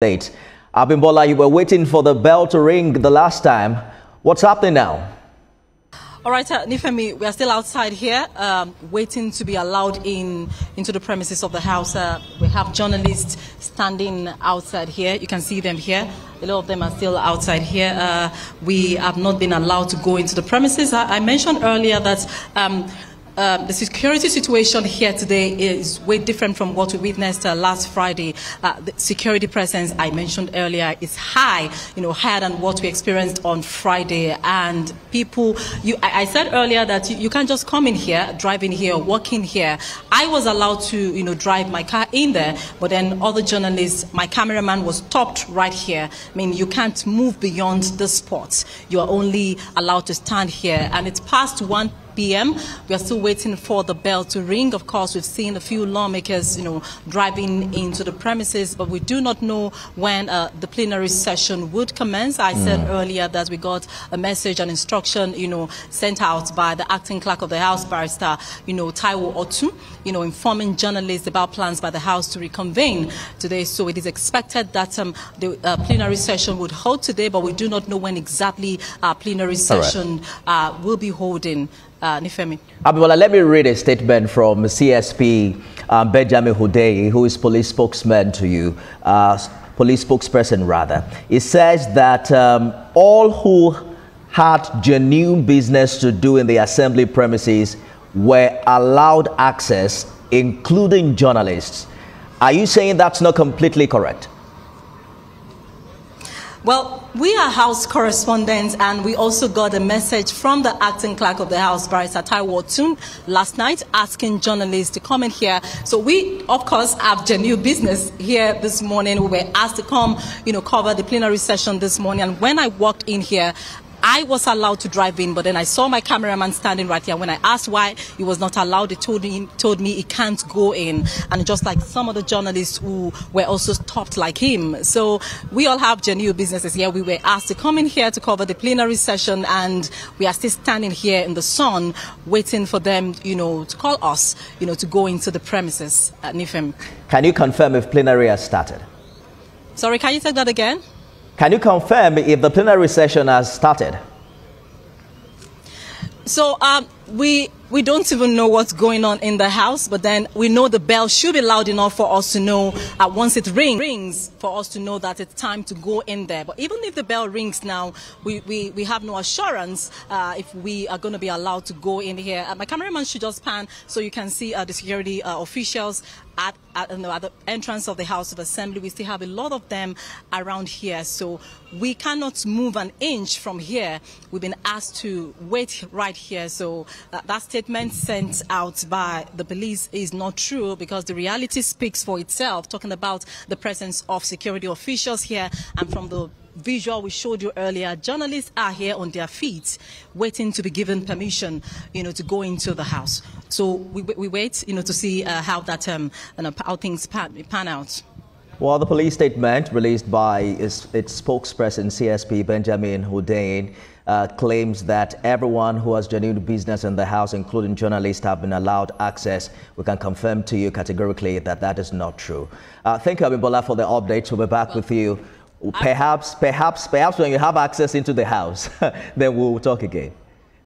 Late. Abimbola, you were waiting for the bell to ring the last time. What's happening now? All right, Nifemi, we are still outside here, waiting to be allowed into the premises of the house. We have journalists standing outside here. You can see them here. A lot of them are still outside here. We have not been allowed to go into the premises. I mentioned earlier that the security situation here today is way different from what we witnessed last Friday. The security presence I mentioned earlier is high, higher than what we experienced on Friday. And people, I said earlier that you can't just come in here, drive in here, walk in here. I was allowed to, drive my car in there, but then other journalists, my cameraman was stopped right here. I mean, you can't move beyond the spot. You are only allowed to stand here, and it's past 1 p.m. We are still waiting for the bell to ring. Of course, we've seen a few lawmakers, driving into the premises, but we do not know when the plenary session would commence. I said earlier that we got a message, an instruction, sent out by the acting clerk of the House, Barrister, Taiwo Otu, informing journalists about plans by the House to reconvene today. So it is expected that the plenary session would hold today, but we do not know when exactly our plenary session will be holding. Nifemi. Abimbola, let me read a statement from CSP Benjamin Hundeyin, who is police spokesman to you, police spokesperson rather. It says that all who had genuine business to do in the assembly premises were allowed access, including journalists. Are you saying that's not completely correct? Well, we are House correspondents, and we also got a message from the acting clerk of the House, Barrister Taiwo Otu, last night asking journalists to come in here. So we, of course, have genuine business here this morning. We were asked to come, cover the plenary session this morning. And when I walked in here, I was allowed to drive in, but then I saw my cameraman standing right here. When I asked why he was not allowed, he told me he can't go in. And just like some of the journalists who were also stopped like him. So we all have genuine businesses here. We were asked to come in here to cover the plenary session, and we are still standing here in the sun waiting for them, to call us, to go into the premises at Nifem. Can you confirm if plenary has started? Sorry, can you say that again? Can you confirm if the plenary session has started? So we don't even know what's going on in the House, but then we know the bell should be loud enough for us to know once it rings for us to know that it's time to go in there. But even if the bell rings now, we have no assurance if we are going to be allowed to go in here. My cameraman should just pan so you can see the security officials at the entrance of the House of Assembly. We still have a lot of them around here, so we cannot move an inch from here. We've been asked to wait right here. So that statement sent out by the police is not true, because the reality speaks for itself, talking about the presence of security officials here. And from the visual we showed you earlier, journalists are here on their feet waiting to be given permission, to go into the House. So we wait, to see how that how things pan out. Well, the police statement released by its spokesperson, CSP Benjamin Hundeyin, claims that everyone who has genuine business in the House, including journalists, have been allowed access. We can confirm to you categorically that that is not true. Thank you, Abimbola, for the update. We'll be back with you. Perhaps when you have access into the House, then we'll talk again.